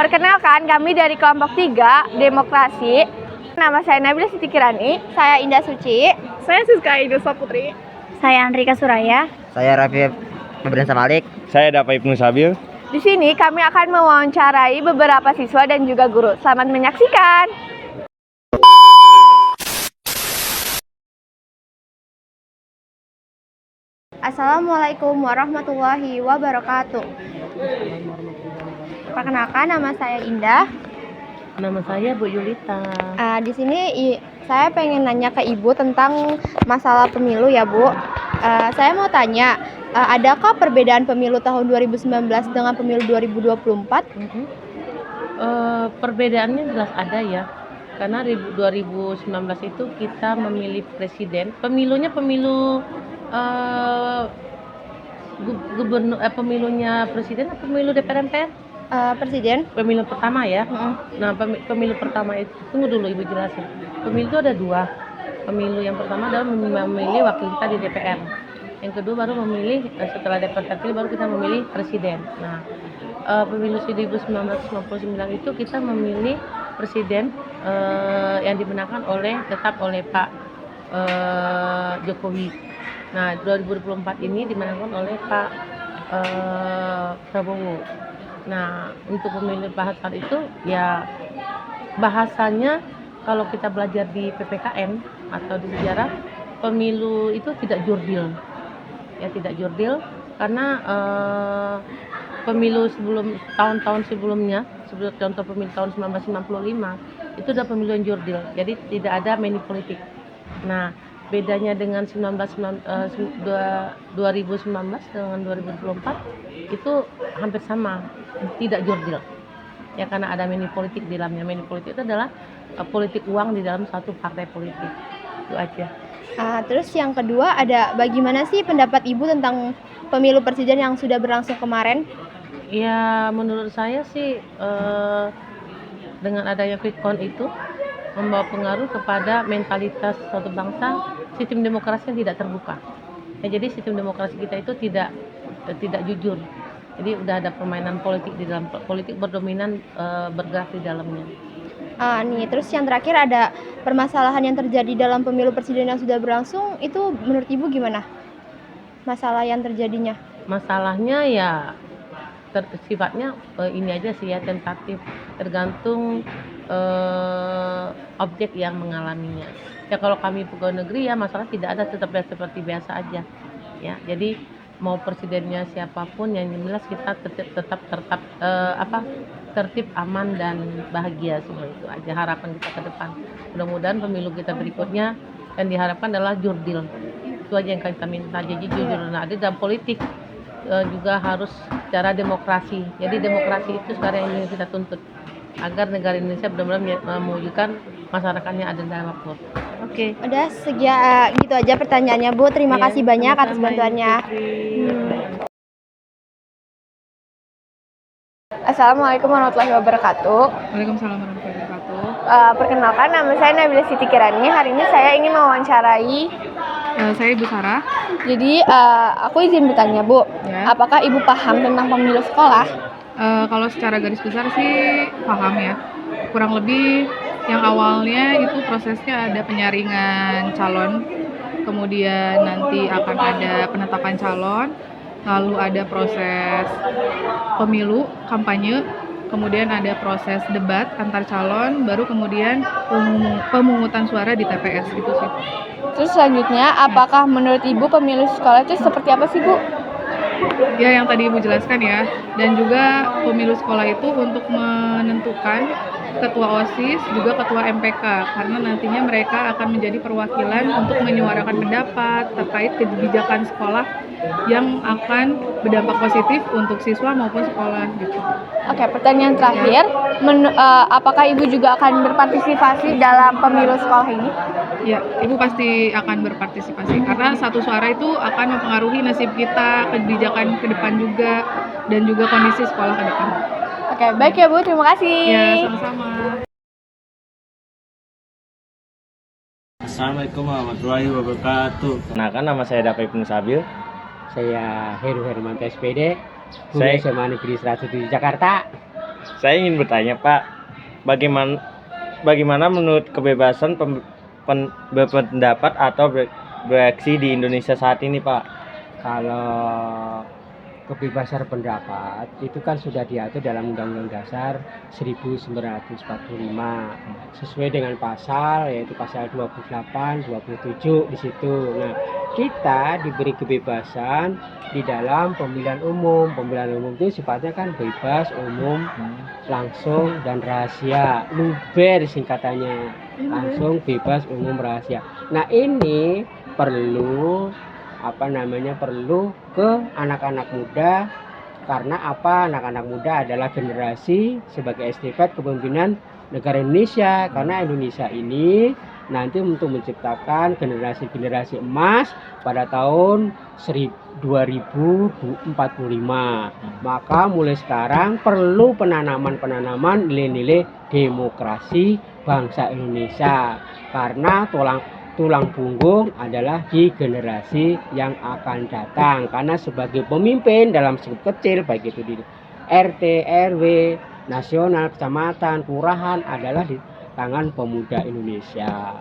Perkenalkan, kami dari kelompok 3 Demokrasi. Nama saya Nabila Siti Kirani. Saya Indah Suci. Saya Siska Idulsa Putri. Saya Andrika Suraya. Saya Raffi Febriansa Malik. Saya Dapa Ibnu Sabil. Di sini kami akan mewawancarai beberapa siswa dan juga guru. Selamat menyaksikan. Assalamualaikum warahmatullahi wabarakatuh. Perkenalkan, nama saya Indah. Nama saya Bu Yulita. Di sini saya pengen nanya ke Ibu tentang masalah pemilu ya, Bu. Saya mau tanya, adakah perbedaan pemilu tahun 2019 dengan pemilu 2024? Perbedaannya jelas ada ya. Karena 2019 itu kita memilih presiden. Pemilunya pemilu gubernur, pemilunya presiden atau pemilu DPR MPR? Presiden. Pemilu pertama ya. Nah, pemilu pertama itu, tunggu dulu Ibu jelasin. Pemilu itu ada dua. Pemilu yang pertama adalah memilih wakil kita di DPR. Yang kedua baru memilih, setelah DPR terpilih baru kita memilih presiden. Nah, pemilu 1999 itu kita memilih presiden yang dimenangkan tetap oleh Pak Jokowi. Nah, 2024 ini dimenangkan oleh Pak Prabowo. Nah, untuk pemilu bahasa itu ya bahasanya kalau kita belajar di PPKN atau di sejarah, pemilu itu tidak jurdil. Ya, tidak jurdil karena pemilu sebelum tahun-tahun sebelumnya, contoh pemilu tahun 1995 itu udah pemilu yang jurdil. Jadi tidak ada money politik. Nah, bedanya dengan 2019 dengan 2024 itu hampir sama, tidak jurdil ya, karena ada money politik di dalamnya. Money politik itu adalah politik uang di dalam satu partai politik, itu aja. Terus yang kedua, ada bagaimana sih pendapat Ibu tentang pemilu presiden yang sudah berlangsung kemarin? Ya, menurut saya sih dengan adanya quick count itu membawa pengaruh kepada mentalitas suatu bangsa, sistem demokrasi yang tidak terbuka. Ya, jadi sistem demokrasi kita itu tidak jujur. Jadi udah ada permainan politik di dalam, politik berdominan bergerak di dalamnya. Terus yang terakhir, ada permasalahan yang terjadi dalam pemilu presiden yang sudah berlangsung, itu menurut Ibu gimana masalah yang terjadinya? Masalahnya ya sifatnya ini aja sih ya, tentatif, tergantung objek yang mengalaminya. Ya, kalau kami pegawai negeri ya masalah tidak ada, tetap seperti biasa aja ya. Jadi mau presidennya siapapun, yang jelas kita tetap tertib, aman dan bahagia. Semua itu aja harapan kita ke depan. Mudah-mudahan pemilu kita berikutnya yang diharapkan adalah jurdil. Itu aja yang kita minta, jadi jujur. Nah, ada dalam politik juga harus secara demokrasi. Jadi demokrasi itu sekarang yang kita tuntut agar negara Indonesia benar-benar mewujudkan masyarakatnya adil dan makmur. Oke. Udah gitu aja pertanyaannya, Bu. Terima kasih banyak atas bantuannya. Assalamualaikum warahmatullahi wabarakatuh. Waalaikumsalam warahmatullahi wabarakatuh. Perkenalkan, nama saya Nabila Siti Kirani. Hari ini saya ingin mewawancarai. Saya Ibu Sarah. Jadi aku izin bertanya, Bu. Ya. Apakah Ibu paham tentang pemilu sekolah? Kalau secara garis besar sih paham ya. Kurang lebih yang awalnya itu prosesnya ada penyaringan calon, kemudian nanti akan ada penetapan calon, lalu ada proses pemilu, kampanye, kemudian ada proses debat antar calon, baru kemudian pemungutan suara di TPS gitu sih. Terus selanjutnya, apakah menurut Ibu pemilu sekolah itu seperti apa sih, Bu? Ya, yang tadi Ibu jelaskan ya. Dan juga pemilu sekolah itu untuk menentukan ketua OSIS, juga ketua MPK, karena nantinya mereka akan menjadi perwakilan untuk menyuarakan pendapat terkait kebijakan sekolah yang akan berdampak positif untuk siswa maupun sekolah gitu. Oke, pertanyaan terakhir, apakah Ibu juga akan berpartisipasi dalam pemilu sekolah ini? Ya, Ibu pasti akan berpartisipasi karena satu suara itu akan mempengaruhi nasib kita, kebijakan ke depan juga, dan juga kondisi sekolah ke depan. Oke, baik ya Bu, terima kasih. Ya, sama-sama. Assalamualaikum warahmatullahi wabarakatuh. Nah, kan nama saya Dapa Ibnu Sabil. Saya Heru Hermanto SPD, Saya SMA Negeri 107 Jakarta. Saya ingin bertanya Pak, bagaimana bagaimana menurut kebebasan berpendapat atau bereaksi di Indonesia saat ini Pak? Kalau kebebasan pendapat itu kan sudah diatur dalam Undang-Undang Dasar 1945 sesuai dengan pasal, yaitu pasal 28, 27 di situ. Nah, kita diberi kebebasan di dalam pemilihan umum. Pemilihan umum itu sifatnya kan bebas, umum, langsung dan rahasia. Luber singkatannya. Langsung, bebas, umum, rahasia. Nah, ini perlu perlu ke anak-anak muda. Karena apa? Anak-anak muda adalah generasi sebagai estafet kepemimpinan negara Indonesia. Karena Indonesia ini nanti untuk menciptakan generasi-generasi emas pada tahun 2045. Maka mulai sekarang perlu penanaman nilai-nilai demokrasi bangsa Indonesia. Karena tulang punggung adalah di generasi yang akan datang, karena sebagai pemimpin dalam skop kecil baik itu di RT, RW, nasional, kecamatan, kelurahan adalah di tangan pemuda Indonesia.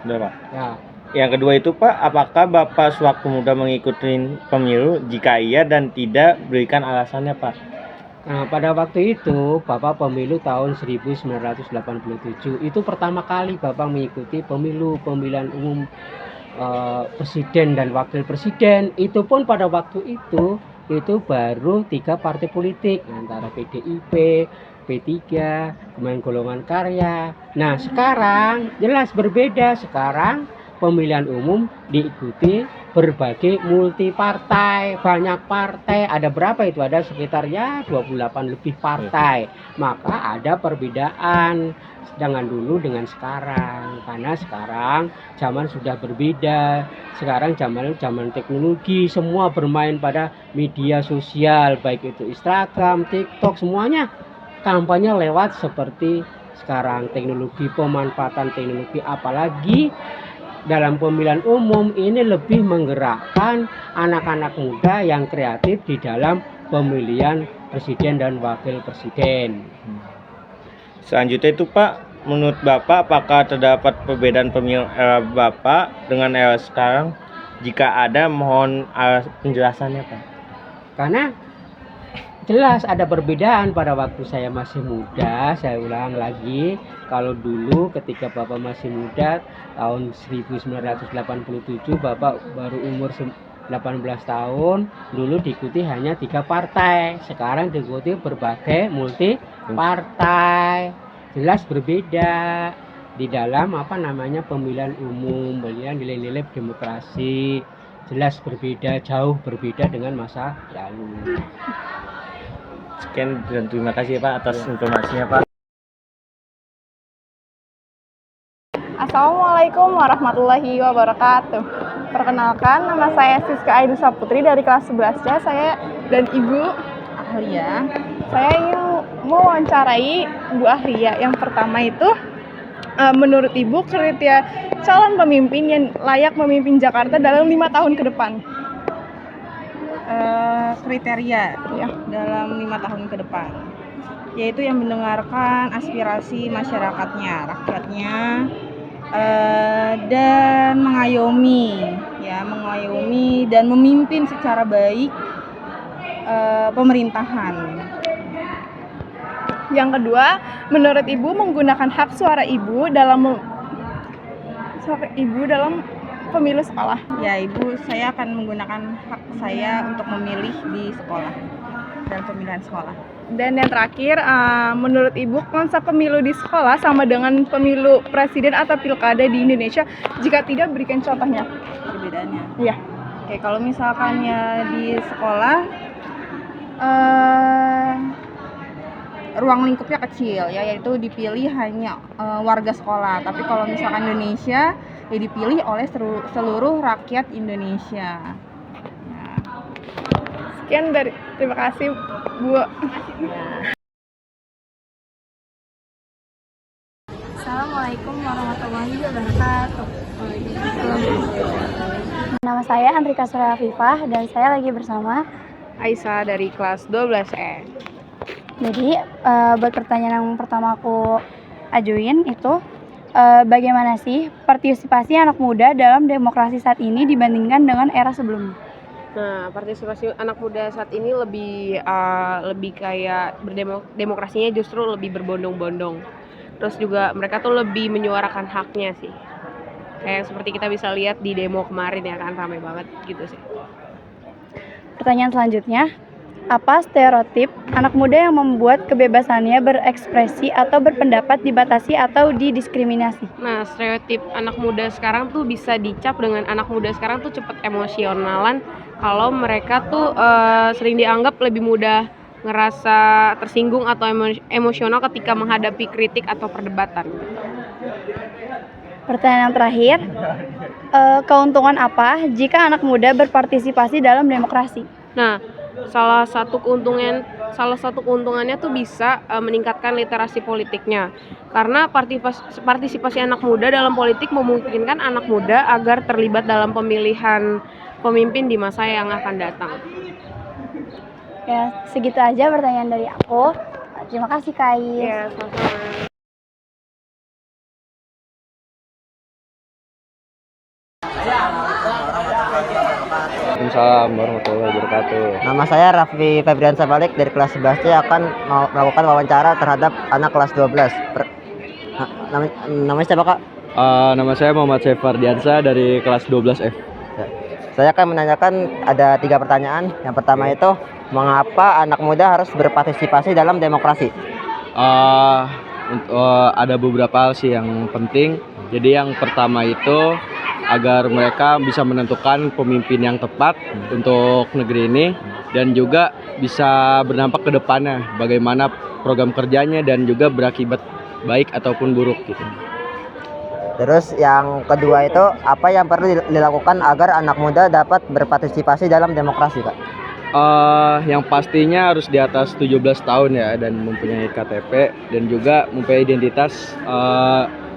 Udah Pak. Ya, Yang kedua itu Pak, apakah Bapak sewaktu muda mengikuti pemilu? Jika iya dan tidak, berikan alasannya Pak. nah pada waktu itu Bapak pemilu tahun 1987 itu pertama kali Bapak mengikuti pemilihan umum presiden dan wakil presiden. Itu pun pada waktu itu baru 3 partai politik antara PDIP, P3, kemudian Golongan Karya. Nah, sekarang jelas berbeda. Sekarang pemilihan umum diikuti berbagai multi partai, banyak partai. Ada berapa itu? Ada sekitar 28 lebih partai. Maka ada perbedaan dengan dulu dengan sekarang. Karena sekarang zaman sudah berbeda. Sekarang zaman teknologi, semua bermain pada media sosial, baik itu Instagram, TikTok, semuanya kampanye lewat seperti sekarang. Teknologi, pemanfaatan teknologi, apalagi dalam pemilihan umum ini lebih menggerakkan anak-anak muda yang kreatif di dalam pemilihan presiden dan wakil presiden. Selanjutnya itu Pak, menurut Bapak apakah terdapat perbedaan pemilu era Bapak dengan era sekarang? Jika ada, mohon penjelasannya Pak. Karena jelas ada perbedaan pada waktu saya masih muda. Saya ulang lagi, kalau dulu ketika Bapak masih muda tahun 1987 Bapak baru umur 18 tahun, dulu diikuti hanya 3 partai. Sekarang diikuti berbagai multi partai. Jelas berbeda di dalam pemilihan umum, pemilihan nilai-nilai demokrasi. Jelas berbeda, jauh berbeda dengan masa lalu. Sekian dan terima kasih Pak atas informasinya Pak. Assalamualaikum warahmatullahi wabarakatuh. Perkenalkan, nama saya Siska Aidusa Putri dari kelas 11C. Saya dan Ibu Ahlia. Saya ingin mewawancarai Bu Ahlia. Yang pertama itu, menurut Ibu kriteria calon pemimpin yang layak memimpin Jakarta dalam 5 tahun ke depan. Kriteria ya dalam 5 tahun ke depan, yaitu yang mendengarkan aspirasi masyarakatnya, rakyatnya, dan mengayomi dan memimpin secara baik pemerintahan. Yang kedua, menurut Ibu menggunakan hak suara Ibu dalam pemilu sekolah. Ya, Ibu, saya akan menggunakan hak saya untuk memilih di sekolah, dalam pemilihan sekolah. Dan yang terakhir, menurut Ibu konsep pemilu di sekolah sama dengan pemilu presiden atau pilkada di Indonesia? Jika tidak, berikan contohnya. Perbedaannya? Iya. Oke, kalau misalkan ya di sekolah, ruang lingkupnya kecil ya, yaitu dipilih hanya warga sekolah. Tapi kalau misalkan Indonesia, ya dipilih oleh seluruh rakyat Indonesia. Nah. Sekian terima kasih Bu. Assalamualaikum warahmatullahi wabarakatuh. Nama saya Andrika Surya Afifah dan saya lagi bersama Aisyah dari kelas 12E. Jadi buat pertanyaan yang pertama aku ajuin itu bagaimana sih partisipasi anak muda dalam demokrasi saat ini dibandingkan dengan era sebelumnya? Nah, partisipasi anak muda saat ini lebih kayak demokrasinya justru lebih berbondong-bondong. Terus juga mereka tuh lebih menyuarakan haknya sih. Kayak seperti kita bisa lihat di demo kemarin ya kan, ramai banget gitu sih. Pertanyaan selanjutnya, apa stereotip anak muda yang membuat kebebasannya berekspresi atau berpendapat dibatasi atau didiskriminasi? Nah, stereotip anak muda sekarang tuh bisa dicap dengan anak muda sekarang tuh cepet emosionalan kalau mereka tuh sering dianggap lebih mudah ngerasa tersinggung atau emosional ketika menghadapi kritik atau perdebatan. Pertanyaan yang terakhir, keuntungan apa jika anak muda berpartisipasi dalam demokrasi? Nah, salah satu keuntungannya tuh bisa meningkatkan literasi politiknya. Karena partisipasi anak muda dalam politik memungkinkan anak muda agar terlibat dalam pemilihan pemimpin di masa yang akan datang. Ya, segitu aja pertanyaan dari aku. Terima kasih, Kak Ais. Ya, sama-sama. Waalaikumsalam warahmatullahi wabarakatuh. Nama saya Raffi Febrian Sabalik dari kelas 11C akan melakukan wawancara terhadap anak kelas 12. Namanya siapa, Kak? Nama saya Muhammad Sefardiansa dari kelas 12F. Ya. Saya akan menanyakan ada 3 pertanyaan. Yang pertama itu, mengapa anak muda harus berpartisipasi dalam demokrasi? Ada beberapa hal sih yang penting. Jadi yang pertama itu agar mereka bisa menentukan pemimpin yang tepat untuk negeri ini dan juga bisa berdampak ke depannya bagaimana program kerjanya dan juga berakibat baik ataupun buruk gitu. Terus yang kedua itu, apa yang perlu dilakukan agar anak muda dapat berpartisipasi dalam demokrasi, Kak? Yang pastinya harus di atas 17 tahun ya dan mempunyai KTP dan juga mempunyai identitas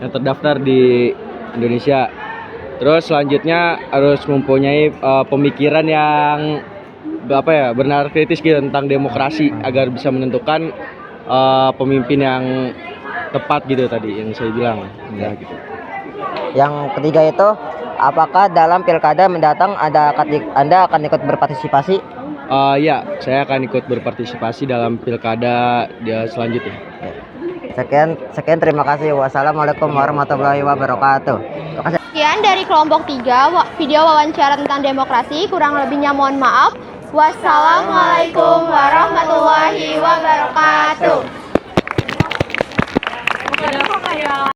yang terdaftar di Indonesia. Terus selanjutnya harus mempunyai pemikiran yang benar kritis gitu tentang demokrasi agar bisa menentukan pemimpin yang tepat gitu tadi yang saya bilang. Ya, gitu. Yang ketiga itu, apakah dalam pilkada mendatang Anda akan ikut berpartisipasi? Ya, saya akan ikut berpartisipasi dalam pilkada selanjutnya. Sekian, terima kasih. Wassalamualaikum warahmatullahi wabarakatuh. Sekian dari kelompok 3 video wawancara tentang demokrasi. Kurang lebihnya mohon maaf. Wassalamualaikum warahmatullahi wabarakatuh.